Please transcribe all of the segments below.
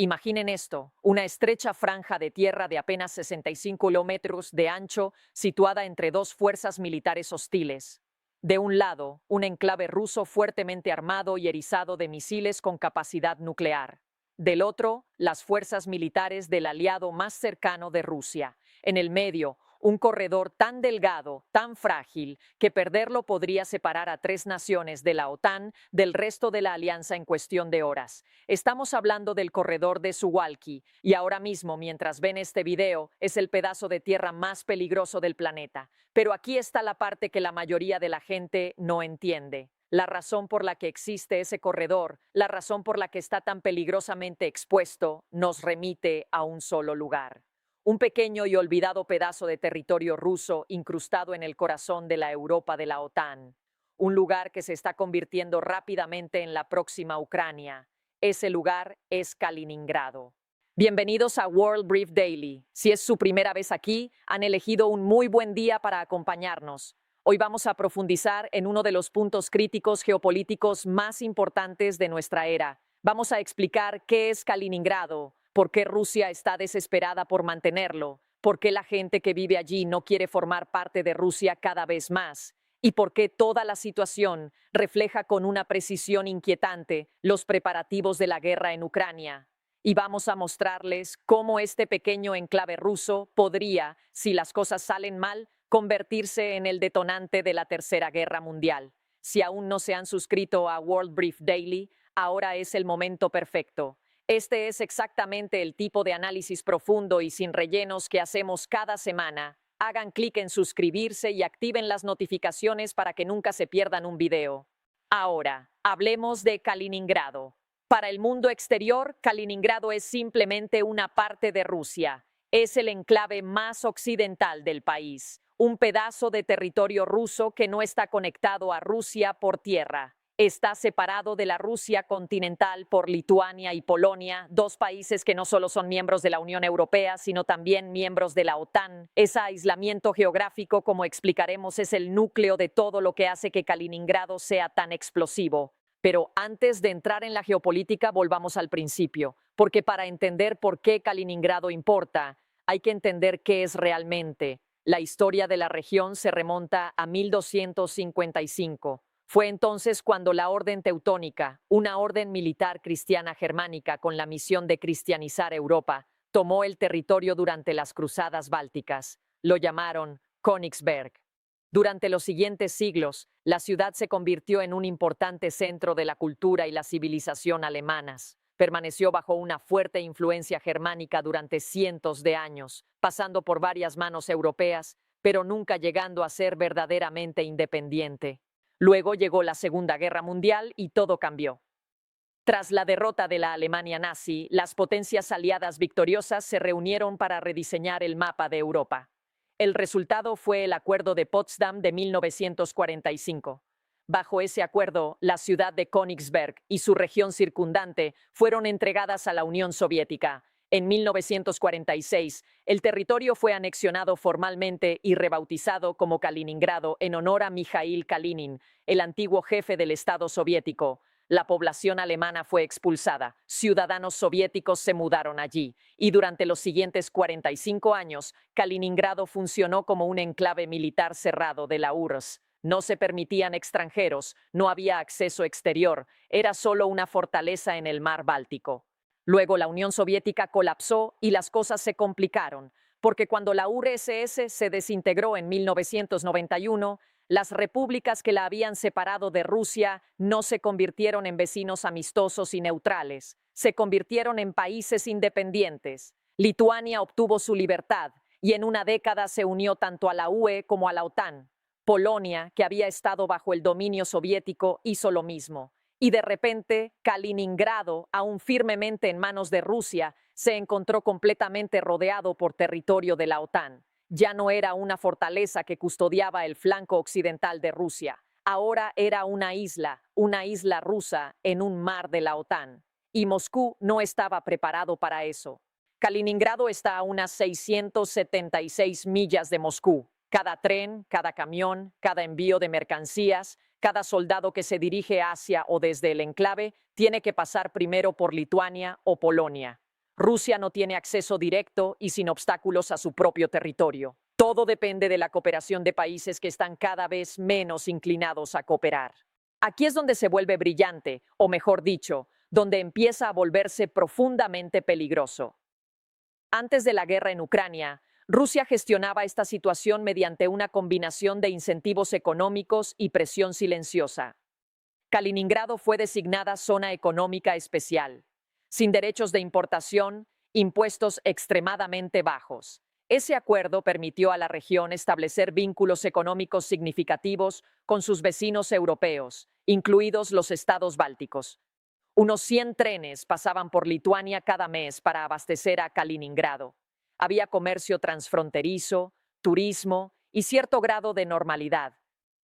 Imaginen esto, una estrecha franja de tierra de apenas 65 kilómetros de ancho, situada entre dos fuerzas militares hostiles. De un lado, un enclave ruso fuertemente armado y erizado de misiles con capacidad nuclear. Del otro, las fuerzas militares del aliado más cercano de Rusia. En el medio, un corredor tan delgado, tan frágil, que perderlo podría separar a tres naciones de la OTAN del resto de la alianza en cuestión de horas. Estamos hablando del corredor de Suwalki, y ahora mismo, mientras ven este video, es el pedazo de tierra más peligroso del planeta. Pero aquí está la parte que la mayoría de la gente no entiende. La razón por la que existe ese corredor, la razón por la que está tan peligrosamente expuesto, nos remite a un solo lugar. Un pequeño y olvidado pedazo de territorio ruso incrustado en el corazón de la Europa de la OTAN. Un lugar que se está convirtiendo rápidamente en la próxima Ucrania. Ese lugar es Kaliningrado. Bienvenidos a World Brief Daily. Si es su primera vez aquí, han elegido un muy buen día para acompañarnos. Hoy vamos a profundizar en uno de los puntos críticos geopolíticos más importantes de nuestra era. Vamos a explicar qué es Kaliningrado, por qué Rusia está desesperada por mantenerlo, por qué la gente que vive allí no quiere formar parte de Rusia cada vez más, y por qué toda la situación refleja con una precisión inquietante los preparativos de la guerra en Ucrania. Y vamos a mostrarles cómo este pequeño enclave ruso podría, si las cosas salen mal, convertirse en el detonante de la Tercera Guerra Mundial. Si aún no se han suscrito a World Brief Daily, ahora es el momento perfecto. Este es exactamente el tipo de análisis profundo y sin rellenos que hacemos cada semana. Hagan clic en suscribirse y activen las notificaciones para que nunca se pierdan un video. Ahora, hablemos de Kaliningrado. Para el mundo exterior, Kaliningrado es simplemente una parte de Rusia. Es el enclave más occidental del país, un pedazo de territorio ruso que no está conectado a Rusia por tierra. Está separado de la Rusia continental por Lituania y Polonia, dos países que no solo son miembros de la Unión Europea, sino también miembros de la OTAN. Ese aislamiento geográfico, como explicaremos, es el núcleo de todo lo que hace que Kaliningrado sea tan explosivo. Pero antes de entrar en la geopolítica, volvamos al principio, porque para entender por qué Kaliningrado importa, hay que entender qué es realmente. La historia de la región se remonta a 1255. Fue entonces cuando la Orden Teutónica, una orden militar cristiana germánica con la misión de cristianizar Europa, tomó el territorio durante las cruzadas bálticas. Lo llamaron Königsberg. Durante los siguientes siglos, la ciudad se convirtió en un importante centro de la cultura y la civilización alemanas. Permaneció bajo una fuerte influencia germánica durante cientos de años, pasando por varias manos europeas, pero nunca llegando a ser verdaderamente independiente. Luego llegó la Segunda Guerra Mundial y todo cambió. Tras la derrota de la Alemania nazi, las potencias aliadas victoriosas se reunieron para rediseñar el mapa de Europa. El resultado fue el Acuerdo de Potsdam de 1945. Bajo ese acuerdo, la ciudad de Königsberg y su región circundante fueron entregadas a la Unión Soviética. En 1946, el territorio fue anexionado formalmente y rebautizado como Kaliningrado en honor a Mikhail Kalinin, el antiguo jefe del Estado soviético. La población alemana fue expulsada, ciudadanos soviéticos se mudaron allí, y durante los siguientes 45 años, Kaliningrado funcionó como un enclave militar cerrado de la URSS. No se permitían extranjeros, no había acceso exterior, era solo una fortaleza en el mar Báltico. Luego la Unión Soviética colapsó y las cosas se complicaron, porque cuando la URSS se desintegró en 1991, las repúblicas que la habían separado de Rusia no se convirtieron en vecinos amistosos y neutrales, se convirtieron en países independientes. Lituania obtuvo su libertad y en una década se unió tanto a la UE como a la OTAN. Polonia, que había estado bajo el dominio soviético, hizo lo mismo. Y de repente, Kaliningrado, aún firmemente en manos de Rusia, se encontró completamente rodeado por territorio de la OTAN. Ya no era una fortaleza que custodiaba el flanco occidental de Rusia. Ahora era una isla rusa en un mar de la OTAN. Y Moscú no estaba preparado para eso. Kaliningrado está a unas 676 millas de Moscú. Cada tren, cada camión, cada envío de mercancías, cada soldado que se dirige hacia o desde el enclave tiene que pasar primero por Lituania o Polonia. Rusia no tiene acceso directo y sin obstáculos a su propio territorio. Todo depende de la cooperación de países que están cada vez menos inclinados a cooperar. Aquí es donde se vuelve brillante, o mejor dicho, donde empieza a volverse profundamente peligroso. Antes de la guerra en Ucrania, Rusia gestionaba esta situación mediante una combinación de incentivos económicos y presión silenciosa. Kaliningrado fue designada zona económica especial, sin derechos de importación, impuestos extremadamente bajos. Ese acuerdo permitió a la región establecer vínculos económicos significativos con sus vecinos europeos, incluidos los estados bálticos. Unos 100 trenes pasaban por Lituania cada mes para abastecer a Kaliningrado. Había comercio transfronterizo, turismo y cierto grado de normalidad.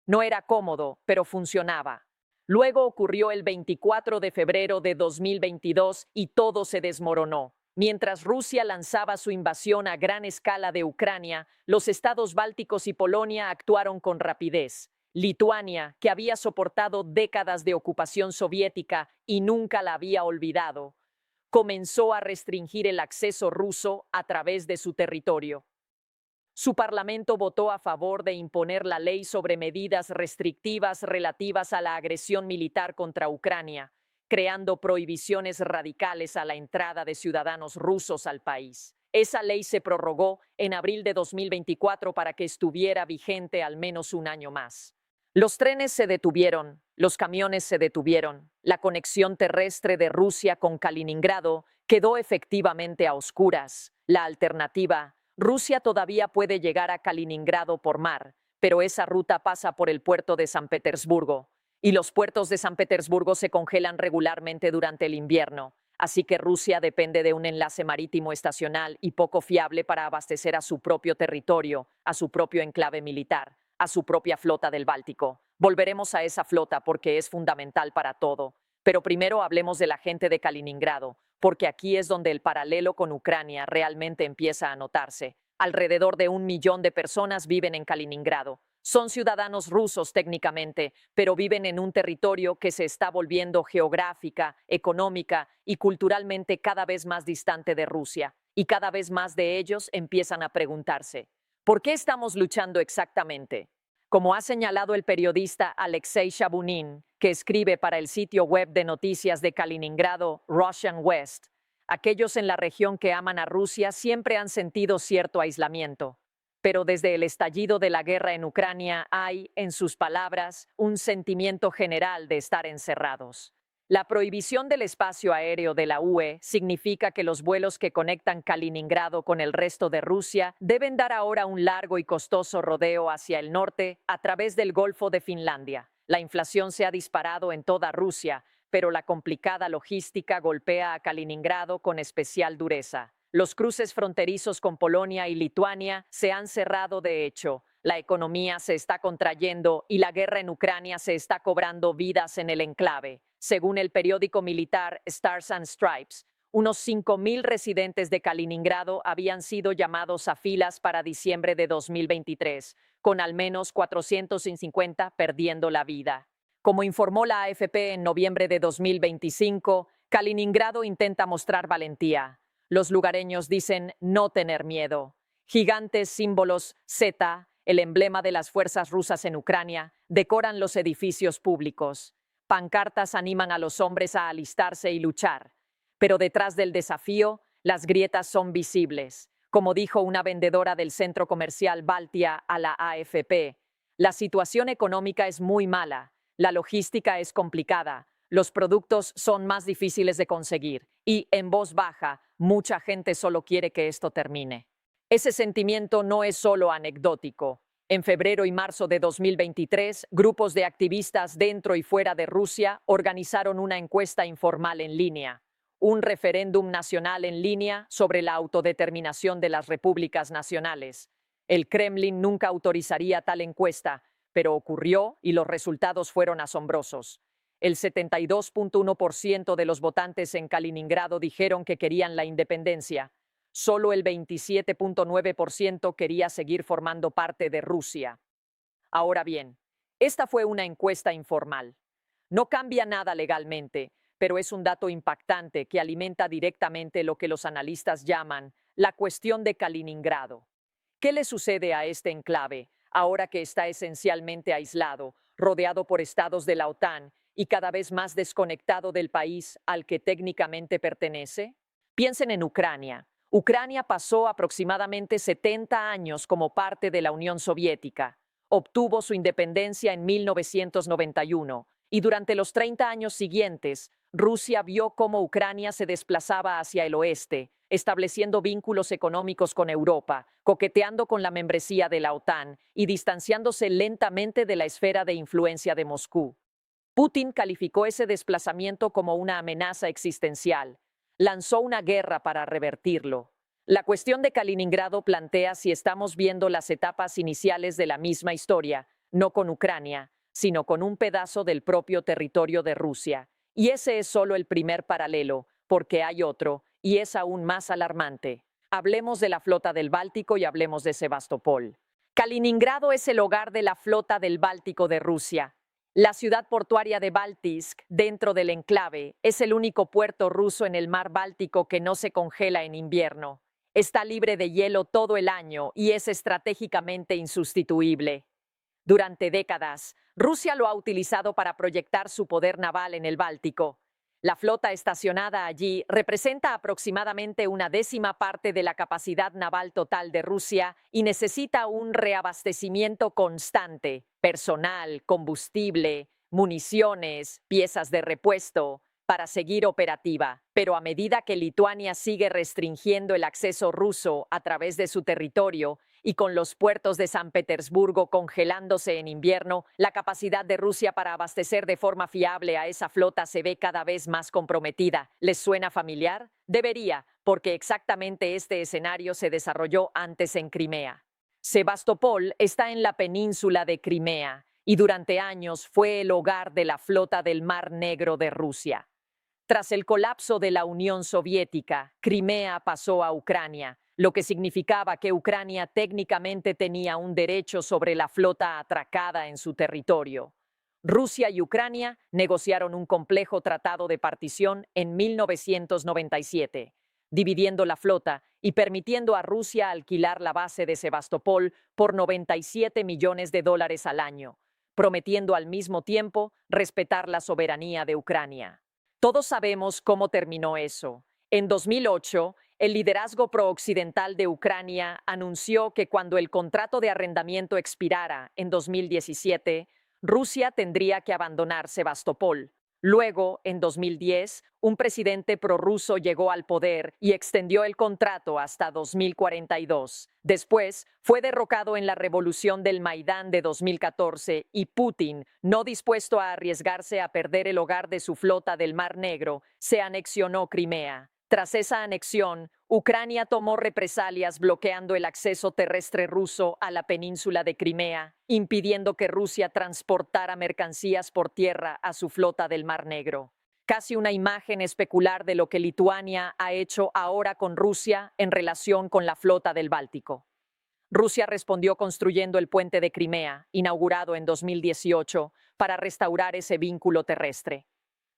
No era cómodo, pero funcionaba. Luego ocurrió el 24 de febrero de 2022 y todo se desmoronó. Mientras Rusia lanzaba su invasión a gran escala de Ucrania, los estados bálticos y Polonia actuaron con rapidez. Lituania, que había soportado décadas de ocupación soviética y nunca la había olvidado, comenzó a restringir el acceso ruso a través de su territorio. Su parlamento votó a favor de imponer la ley sobre medidas restrictivas relativas a la agresión militar contra Ucrania, creando prohibiciones radicales a la entrada de ciudadanos rusos al país. Esa ley se prorrogó en abril de 2024 para que estuviera vigente al menos un año más. Los trenes se detuvieron, los camiones se detuvieron, la conexión terrestre de Rusia con Kaliningrado quedó efectivamente a oscuras. La alternativa: Rusia todavía puede llegar a Kaliningrado por mar, pero esa ruta pasa por el puerto de San Petersburgo, y los puertos de San Petersburgo se congelan regularmente durante el invierno, así que Rusia depende de un enlace marítimo estacional y poco fiable para abastecer a su propio territorio, a su propio enclave militar, a su propia flota del Báltico. Volveremos a esa flota porque es fundamental para todo. Pero primero hablemos de la gente de Kaliningrado, porque aquí es donde el paralelo con Ucrania realmente empieza a notarse. Alrededor de 1 millón de personas viven en Kaliningrado. Son ciudadanos rusos técnicamente, pero viven en un territorio que se está volviendo geográfica, económica y culturalmente cada vez más distante de Rusia. Y cada vez más de ellos empiezan a preguntarse: ¿por qué estamos luchando exactamente? Como ha señalado el periodista Alexei Shabunin, que escribe para el sitio web de noticias de Kaliningrado, Russian West, aquellos en la región que aman a Rusia siempre han sentido cierto aislamiento. Pero desde el estallido de la guerra en Ucrania hay, en sus palabras, un sentimiento general de estar encerrados. La prohibición del espacio aéreo de la UE significa que los vuelos que conectan Kaliningrado con el resto de Rusia deben dar ahora un largo y costoso rodeo hacia el norte a través del Golfo de Finlandia. La inflación se ha disparado en toda Rusia, pero la complicada logística golpea a Kaliningrado con especial dureza. Los cruces fronterizos con Polonia y Lituania se han cerrado de hecho. La economía se está contrayendo y la guerra en Ucrania se está cobrando vidas en el enclave. Según el periódico militar Stars and Stripes, unos 5.000 residentes de Kaliningrado habían sido llamados a filas para diciembre de 2023, con al menos 450 perdiendo la vida. Como informó la AFP en noviembre de 2025, Kaliningrado intenta mostrar valentía. Los lugareños dicen no tener miedo. Gigantes símbolos Z, el emblema de las fuerzas rusas en Ucrania, decoran los edificios públicos. Pancartas animan a los hombres a alistarse y luchar. Pero detrás del desafío, las grietas son visibles. Como dijo una vendedora del centro comercial Baltia a la AFP, la situación económica es muy mala, la logística es complicada, los productos son más difíciles de conseguir y, en voz baja, mucha gente solo quiere que esto termine. Ese sentimiento no es solo anecdótico. En febrero y marzo de 2023, grupos de activistas dentro y fuera de Rusia organizaron una encuesta informal en línea, un referéndum nacional en línea sobre la autodeterminación de las repúblicas nacionales. El Kremlin nunca autorizaría tal encuesta, pero ocurrió y los resultados fueron asombrosos. El 72.1% de los votantes en Kaliningrado dijeron que querían la independencia. Solo el 27.9% quería seguir formando parte de Rusia. Ahora bien, esta fue una encuesta informal. No cambia nada legalmente, pero es un dato impactante que alimenta directamente lo que los analistas llaman la cuestión de Kaliningrado. ¿Qué le sucede a este enclave ahora que está esencialmente aislado, rodeado por estados de la OTAN y cada vez más desconectado del país al que técnicamente pertenece? Piensen en Ucrania. Ucrania pasó aproximadamente 70 años como parte de la Unión Soviética. Obtuvo su independencia en 1991 y durante los 30 años siguientes, Rusia vio cómo Ucrania se desplazaba hacia el oeste, estableciendo vínculos económicos con Europa, coqueteando con la membresía de la OTAN y distanciándose lentamente de la esfera de influencia de Moscú. Putin calificó ese desplazamiento como una amenaza existencial. Lanzó una guerra para revertirlo. La cuestión de Kaliningrado plantea si estamos viendo las etapas iniciales de la misma historia, no con Ucrania, sino con un pedazo del propio territorio de Rusia. Y ese es solo el primer paralelo, porque hay otro, y es aún más alarmante. Hablemos de la flota del Báltico y hablemos de Sebastopol. Kaliningrado es el hogar de la flota del Báltico de Rusia. La ciudad portuaria de Baltijsk, dentro del enclave, es el único puerto ruso en el mar Báltico que no se congela en invierno. Está libre de hielo todo el año y es estratégicamente insustituible. Durante décadas, Rusia lo ha utilizado para proyectar su poder naval en el Báltico. La flota estacionada allí representa aproximadamente una décima parte de la capacidad naval total de Rusia y necesita un reabastecimiento constante: personal, combustible, municiones, piezas de repuesto, para seguir operativa. Pero a medida que Lituania sigue restringiendo el acceso ruso a través de su territorio, y con los puertos de San Petersburgo congelándose en invierno, la capacidad de Rusia para abastecer de forma fiable a esa flota se ve cada vez más comprometida. ¿Les suena familiar? Debería, porque exactamente este escenario se desarrolló antes en Crimea. Sebastopol está en la península de Crimea y durante años fue el hogar de la flota del Mar Negro de Rusia. Tras el colapso de la Unión Soviética, Crimea pasó a Ucrania, lo que significaba que Ucrania técnicamente tenía un derecho sobre la flota atracada en su territorio. Rusia y Ucrania negociaron un complejo tratado de partición en 1997, dividiendo la flota y permitiendo a Rusia alquilar la base de Sebastopol por $97 millones al año, prometiendo al mismo tiempo respetar la soberanía de Ucrania. Todos sabemos cómo terminó eso. En 2008, el liderazgo pro-occidental de Ucrania anunció que cuando el contrato de arrendamiento expirara en 2017, Rusia tendría que abandonar Sebastopol. Luego, en 2010, un presidente prorruso llegó al poder y extendió el contrato hasta 2042. Después, fue derrocado en la revolución del Maidán de 2014 y Putin, no dispuesto a arriesgarse a perder el hogar de su flota del Mar Negro, se anexionó Crimea. Tras esa anexión, Ucrania tomó represalias bloqueando el acceso terrestre ruso a la península de Crimea, impidiendo que Rusia transportara mercancías por tierra a su flota del Mar Negro. Casi una imagen especular de lo que Lituania ha hecho ahora con Rusia en relación con la flota del Báltico. Rusia respondió construyendo el puente de Crimea, inaugurado en 2018, para restaurar ese vínculo terrestre.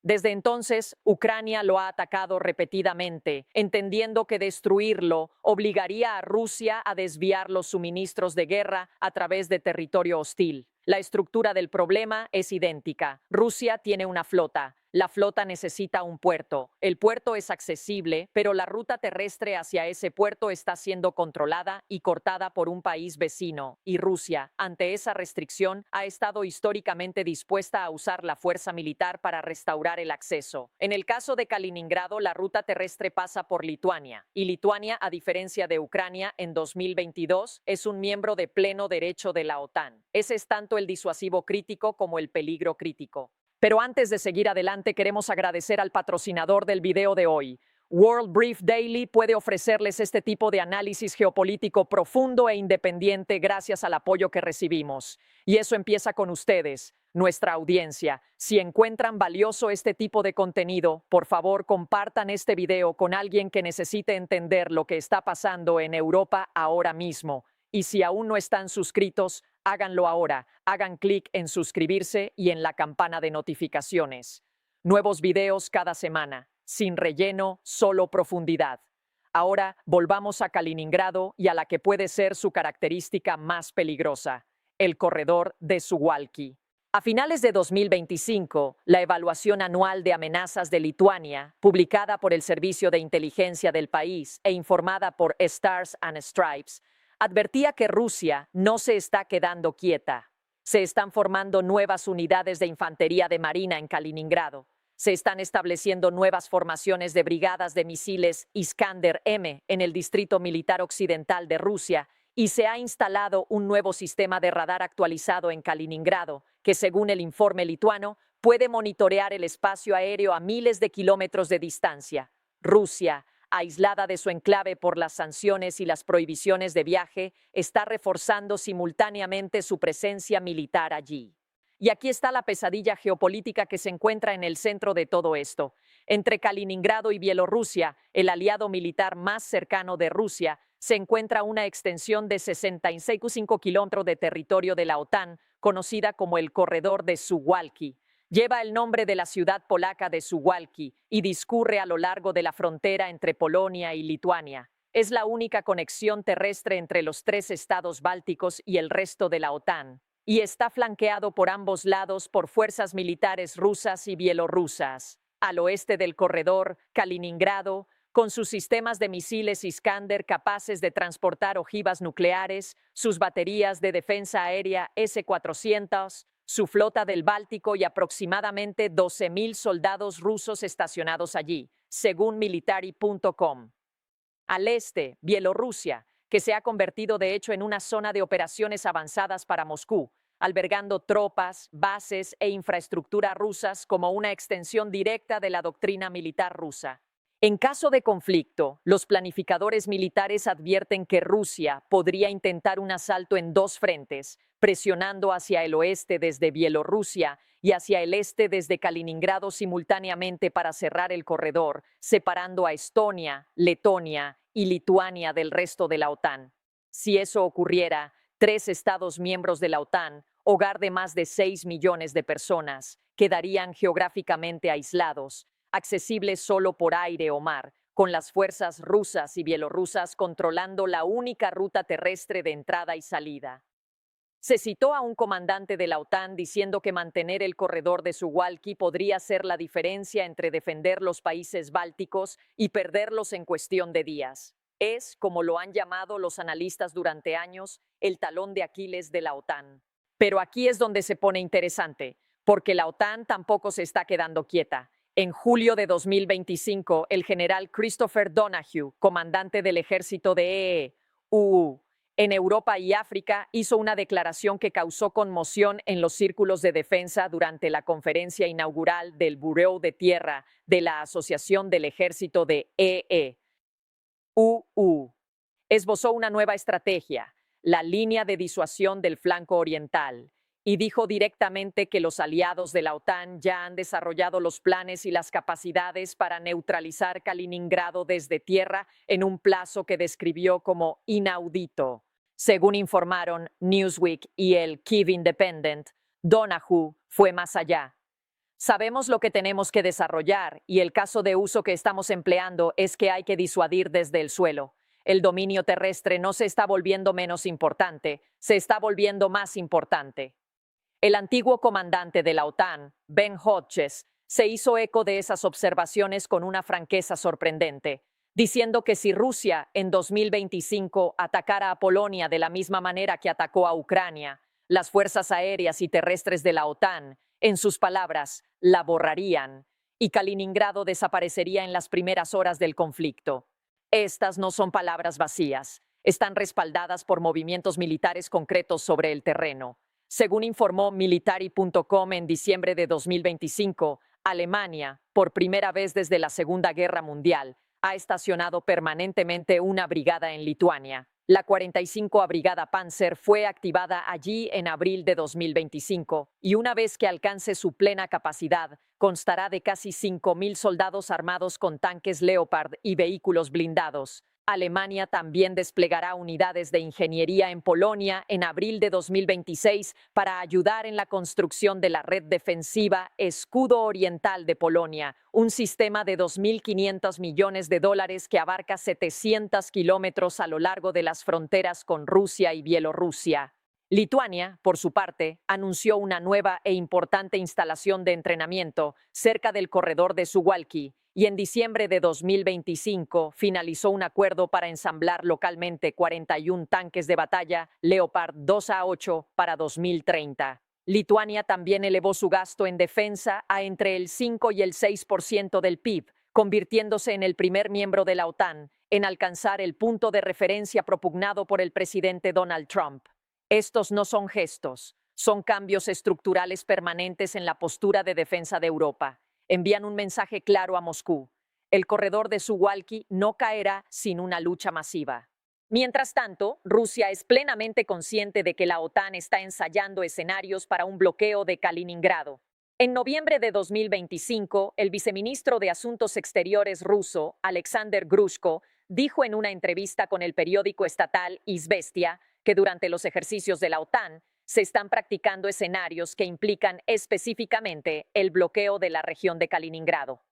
Desde entonces, Ucrania lo ha atacado repetidamente, entendiendo que destruirlo obligaría a Rusia a desviar los suministros de guerra a través de territorio hostil. La estructura del problema es idéntica. Rusia tiene una flota. La flota necesita un puerto. El puerto es accesible, pero la ruta terrestre hacia ese puerto está siendo controlada y cortada por un país vecino, y Rusia, ante esa restricción, ha estado históricamente dispuesta a usar la fuerza militar para restaurar el acceso. En el caso de Kaliningrado, la ruta terrestre pasa por Lituania, y Lituania, a diferencia de Ucrania, en 2022, es un miembro de pleno derecho de la OTAN. Ese es tanto el disuasivo crítico como el peligro crítico. Pero antes de seguir adelante, queremos agradecer al patrocinador del video de hoy. World Brief Daily puede ofrecerles este tipo de análisis geopolítico profundo e independiente gracias al apoyo que recibimos. Y eso empieza con ustedes, nuestra audiencia. Si encuentran valioso este tipo de contenido, por favor compartan este video con alguien que necesite entender lo que está pasando en Europa ahora mismo. Y si aún no están suscritos, háganlo ahora. Hagan clic en suscribirse y en la campana de notificaciones. Nuevos videos cada semana, sin relleno, solo profundidad. Ahora volvamos a Kaliningrado y a la que puede ser su característica más peligrosa, el corredor de Suwałki. A finales de 2025, la evaluación anual de amenazas de Lituania, publicada por el Servicio de Inteligencia del país e informada por Stars and Stripes, advertía que Rusia no se está quedando quieta. Se están formando nuevas unidades de infantería de marina en Kaliningrado. Se están estableciendo nuevas formaciones de brigadas de misiles Iskander-M en el distrito militar occidental de Rusia y se ha instalado un nuevo sistema de radar actualizado en Kaliningrado, que según el informe lituano, puede monitorear el espacio aéreo a miles de kilómetros de distancia. Rusia, aislada de su enclave por las sanciones y las prohibiciones de viaje, está reforzando simultáneamente su presencia militar allí. Y aquí está la pesadilla geopolítica que se encuentra en el centro de todo esto. Entre Kaliningrado y Bielorrusia, el aliado militar más cercano de Rusia, se encuentra una extensión de 65 kilómetros de territorio de la OTAN, conocida como el Corredor de Suwałki. Lleva el nombre de la ciudad polaca de Suwałki y discurre a lo largo de la frontera entre Polonia y Lituania. Es la única conexión terrestre entre los tres estados bálticos y el resto de la OTAN, y está flanqueado por ambos lados por fuerzas militares rusas y bielorrusas. Al oeste del corredor, Kaliningrado, con sus sistemas de misiles Iskander capaces de transportar ojivas nucleares, sus baterías de defensa aérea S-400, su flota del Báltico y aproximadamente 12.000 soldados rusos estacionados allí, según military.com. Al este, Bielorrusia, que se ha convertido de hecho en una zona de operaciones avanzadas para Moscú, albergando tropas, bases e infraestructura rusas como una extensión directa de la doctrina militar rusa. En caso de conflicto, los planificadores militares advierten que Rusia podría intentar un asalto en dos frentes, presionando hacia el oeste desde Bielorrusia y hacia el este desde Kaliningrado simultáneamente para cerrar el corredor, separando a Estonia, Letonia y Lituania del resto de la OTAN. Si eso ocurriera, 3 estados miembros de la OTAN, hogar de más de 6 millones de personas, quedarían geográficamente aislados, accesibles solo por aire o mar, con las fuerzas rusas y bielorrusas controlando la única ruta terrestre de entrada y salida. Se citó a un comandante de la OTAN diciendo que mantener el corredor de Suwałki podría ser la diferencia entre defender los países bálticos y perderlos en cuestión de días. Es, como lo han llamado los analistas durante años, el talón de Aquiles de la OTAN. Pero aquí es donde se pone interesante, porque la OTAN tampoco se está quedando quieta. En julio de 2025, el general Christopher Donahue, comandante del ejército de EU en Europa y África, hizo una declaración que causó conmoción en los círculos de defensa durante la conferencia inaugural del Bureau de Tierra de la Asociación del Ejército de EU. Esbozó una nueva estrategia, la línea de disuasión del flanco oriental, y dijo directamente que los aliados de la OTAN ya han desarrollado los planes y las capacidades para neutralizar Kaliningrado desde tierra en un plazo que describió como inaudito. Según informaron Newsweek y el Kyiv Independent, Donahue fue más allá. Sabemos lo que tenemos que desarrollar y el caso de uso que estamos empleando es que hay que disuadir desde el suelo. El dominio terrestre no se está volviendo menos importante, se está volviendo más importante. El antiguo comandante de la OTAN, Ben Hodges, se hizo eco de esas observaciones con una franqueza sorprendente, diciendo que si Rusia en 2025 atacara a Polonia de la misma manera que atacó a Ucrania, las fuerzas aéreas y terrestres de la OTAN, en sus palabras, la borrarían y Kaliningrado desaparecería en las primeras horas del conflicto. Estas no son palabras vacías, están respaldadas por movimientos militares concretos sobre el terreno. Según informó military.com en diciembre de 2025, Alemania, por primera vez desde la Segunda Guerra Mundial, ha estacionado permanentemente una brigada en Lituania. La 45 Brigada Panzer fue activada allí en abril de 2025 y una vez que alcance su plena capacidad, constará de casi 5.000 soldados armados con tanques Leopard y vehículos blindados. Alemania también desplegará unidades de ingeniería en Polonia en abril de 2026 para ayudar en la construcción de la red defensiva Escudo Oriental de Polonia, un sistema de $2.500 millones que abarca 700 kilómetros a lo largo de las fronteras con Rusia y Bielorrusia. Lituania, por su parte, anunció una nueva e importante instalación de entrenamiento cerca del corredor de Suwałki, y en diciembre de 2025 finalizó un acuerdo para ensamblar localmente 41 tanques de batalla Leopard 2A8 para 2030. Lituania también elevó su gasto en defensa a entre el 5 y el 6% del PIB, convirtiéndose en el primer miembro de la OTAN en alcanzar el punto de referencia propugnado por el presidente Donald Trump. Estos no son gestos, son cambios estructurales permanentes en la postura de defensa de Europa. Envían un mensaje claro a Moscú: el corredor de Suwałki no caerá sin una lucha masiva. Mientras tanto, Rusia es plenamente consciente de que la OTAN está ensayando escenarios para un bloqueo de Kaliningrado. En noviembre de 2025, el viceministro de Asuntos Exteriores ruso, Alexander Grushko, dijo en una entrevista con el periódico estatal Izvestia que durante los ejercicios de la OTAN se están practicando escenarios que implican específicamente el bloqueo de la región de Kaliningrado.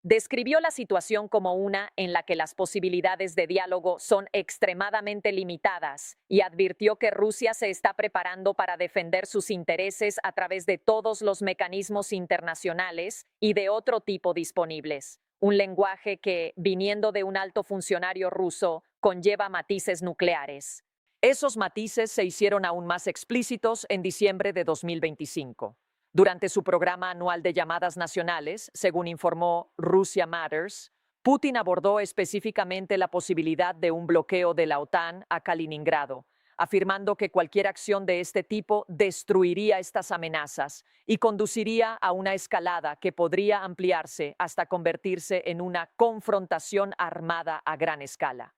Describió la situación como una en la que las posibilidades de diálogo son extremadamente limitadas y advirtió que Rusia se está preparando para defender sus intereses a través de todos los mecanismos internacionales y de otro tipo disponibles. Un lenguaje que, viniendo de un alto funcionario ruso, conlleva matices nucleares. Esos matices se hicieron aún más explícitos en diciembre de 2025. Durante su programa anual de llamadas nacionales, según informó Russia Matters, Putin abordó específicamente la posibilidad de un bloqueo de la OTAN a Kaliningrado, afirmando que cualquier acción de este tipo destruiría estas amenazas y conduciría a una escalada que podría ampliarse hasta convertirse en una confrontación armada a gran escala.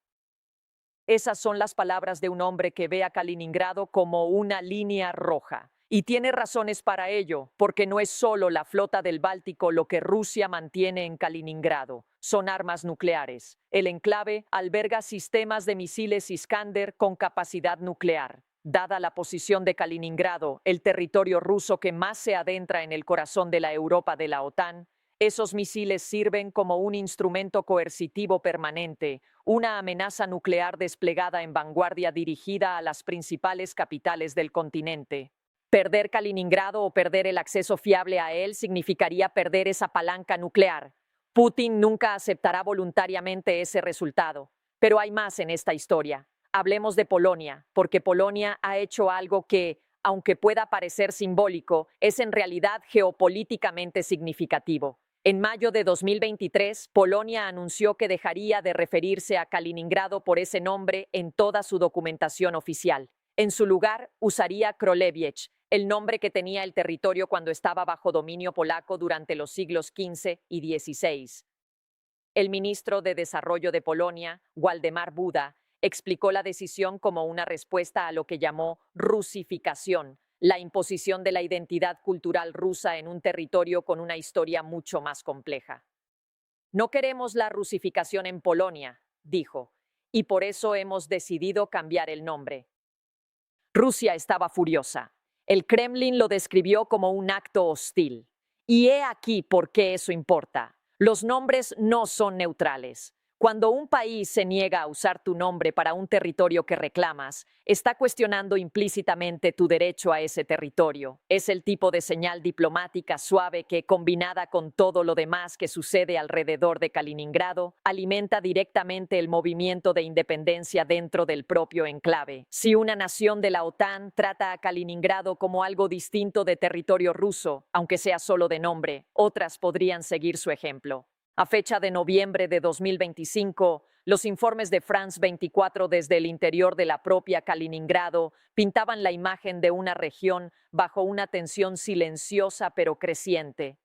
Esas son las palabras de un hombre que ve a Kaliningrado como una línea roja. Y tiene razones para ello, porque no es solo la flota del Báltico lo que Rusia mantiene en Kaliningrado, son armas nucleares. El enclave alberga sistemas de misiles Iskander con capacidad nuclear. Dada la posición de Kaliningrado, el territorio ruso que más se adentra en el corazón de la Europa de la OTAN, esos misiles sirven como un instrumento coercitivo permanente, una amenaza nuclear desplegada en vanguardia dirigida a las principales capitales del continente. Perder Kaliningrado o perder el acceso fiable a él significaría perder esa palanca nuclear. Putin nunca aceptará voluntariamente ese resultado. Pero hay más en esta historia. Hablemos de Polonia, porque Polonia ha hecho algo que, aunque pueda parecer simbólico, es en realidad geopolíticamente significativo. En mayo de 2023, Polonia anunció que dejaría de referirse a Kaliningrado por ese nombre en toda su documentación oficial. En su lugar, usaría Królewicz, el nombre que tenía el territorio cuando estaba bajo dominio polaco durante los siglos XV y XVI. El ministro de Desarrollo de Polonia, Waldemar Buda, explicó la decisión como una respuesta a lo que llamó rusificación, la imposición de la identidad cultural rusa en un territorio con una historia mucho más compleja. No queremos la rusificación en Polonia, dijo, y por eso hemos decidido cambiar el nombre. Rusia estaba furiosa. El Kremlin lo describió como un acto hostil. Y he aquí por qué eso importa. Los nombres no son neutrales. Cuando un país se niega a usar tu nombre para un territorio que reclamas, está cuestionando implícitamente tu derecho a ese territorio. Es el tipo de señal diplomática suave que, combinada con todo lo demás que sucede alrededor de Kaliningrado, alimenta directamente el movimiento de independencia dentro del propio enclave. Si una nación de la OTAN trata a Kaliningrado como algo distinto de territorio ruso, aunque sea solo de nombre, otras podrían seguir su ejemplo. A fecha de noviembre de 2025, los informes de France 24 desde el interior de la propia Kaliningrado pintaban la imagen de una región bajo una tensión silenciosa pero creciente.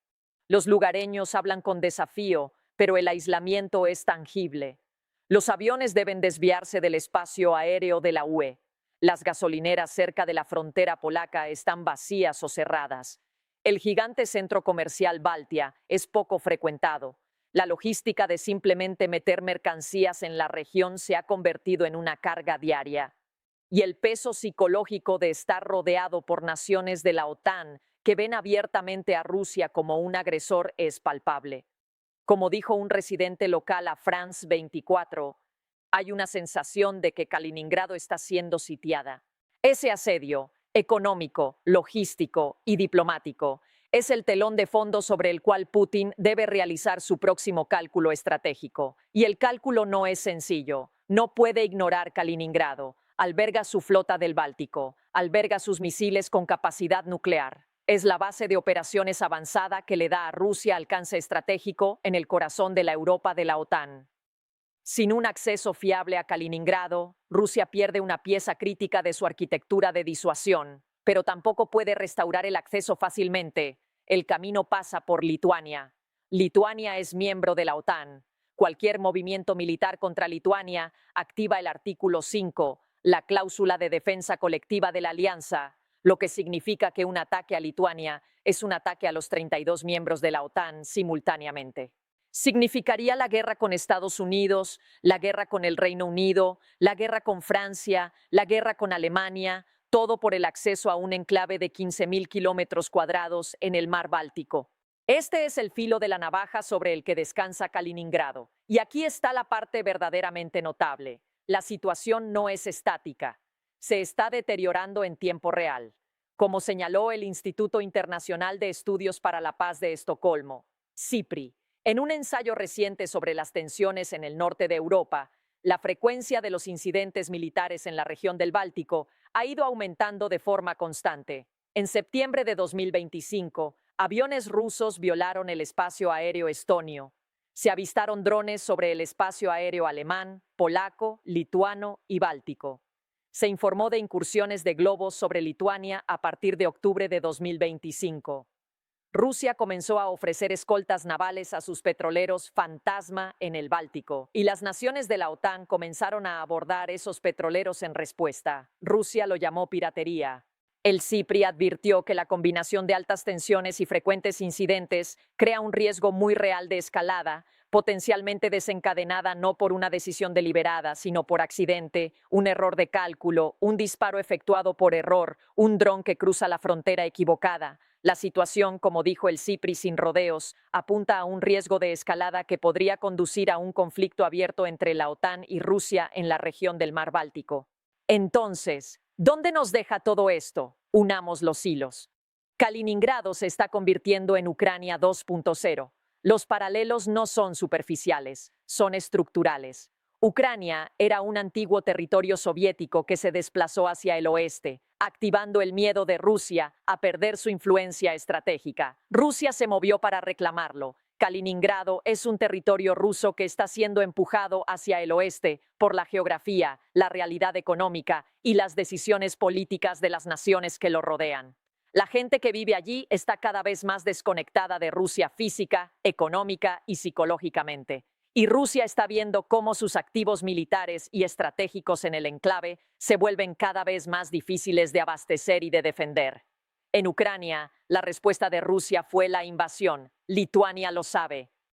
Los lugareños hablan con desafío, pero el aislamiento es tangible. Los aviones deben desviarse del espacio aéreo de la UE. Las gasolineras cerca de la frontera polaca están vacías o cerradas. El gigante centro comercial Baltia es poco frecuentado. La logística de simplemente meter mercancías en la región se ha convertido en una carga diaria. Y el peso psicológico de estar rodeado por naciones de la OTAN que ven abiertamente a Rusia como un agresor es palpable. Como dijo un residente local a France 24, hay una sensación de que Kaliningrado está siendo sitiada. Ese asedio, económico, logístico y diplomático, es el telón de fondo sobre el cual Putin debe realizar su próximo cálculo estratégico. Y el cálculo no es sencillo. No puede ignorar Kaliningrado. Alberga su flota del Báltico, alberga sus misiles con capacidad nuclear. Es la base de operaciones avanzada que le da a Rusia alcance estratégico en el corazón de la Europa de la OTAN. Sin un acceso fiable a Kaliningrado, Rusia pierde una pieza crítica de su arquitectura de disuasión, pero tampoco puede restaurar el acceso fácilmente. El camino pasa por Lituania. Lituania es miembro de la OTAN. Cualquier movimiento militar contra Lituania activa el artículo 5, la cláusula de defensa colectiva de la alianza, lo que significa que un ataque a Lituania es un ataque a los 32 miembros de la OTAN simultáneamente. Significaría la guerra con Estados Unidos, la guerra con el Reino Unido, la guerra con Francia, la guerra con Alemania, todo por el acceso a un enclave de 15.000 kilómetros cuadrados en el mar Báltico. Este es el filo de la navaja sobre el que descansa Kaliningrado. Y aquí está la parte verdaderamente notable. La situación no es estática. Se está deteriorando en tiempo real. Como señaló el Instituto Internacional de Estudios para la Paz de Estocolmo, CIPRI, en un ensayo reciente sobre las tensiones en el norte de Europa, la frecuencia de los incidentes militares en la región del Báltico ha ido aumentando de forma constante. En septiembre de 2025, aviones rusos violaron el espacio aéreo estonio. Se avistaron drones sobre el espacio aéreo alemán, polaco, lituano y báltico. Se informó de incursiones de globos sobre Lituania a partir de octubre de 2025. Rusia comenzó a ofrecer escoltas navales a sus petroleros fantasma en el Báltico, y las naciones de la OTAN comenzaron a abordar esos petroleros en respuesta. Rusia lo llamó piratería. El CIPRI advirtió que la combinación de altas tensiones y frecuentes incidentes crea un riesgo muy real de escalada, potencialmente desencadenada no por una decisión deliberada, sino por accidente, un error de cálculo, un disparo efectuado por error, un dron que cruza la frontera equivocada. La situación, como dijo el CIPRI sin rodeos, apunta a un riesgo de escalada que podría conducir a un conflicto abierto entre la OTAN y Rusia en la región del Mar Báltico. Entonces, ¿dónde nos deja todo esto? Unamos los hilos. Kaliningrado se está convirtiendo en Ucrania 2.0. Los paralelos no son superficiales, son estructurales. Ucrania era un antiguo territorio soviético que se desplazó hacia el oeste, activando el miedo de Rusia a perder su influencia estratégica. Rusia se movió para reclamarlo. Kaliningrado es un territorio ruso que está siendo empujado hacia el oeste por la geografía, la realidad económica y las decisiones políticas de las naciones que lo rodean. La gente que vive allí está cada vez más desconectada de Rusia física, económica y psicológicamente. Y Rusia está viendo cómo sus activos militares y estratégicos en el enclave se vuelven cada vez más difíciles de abastecer y de defender. En Ucrania, la respuesta de Rusia fue la invasión. Lituania lo sabe.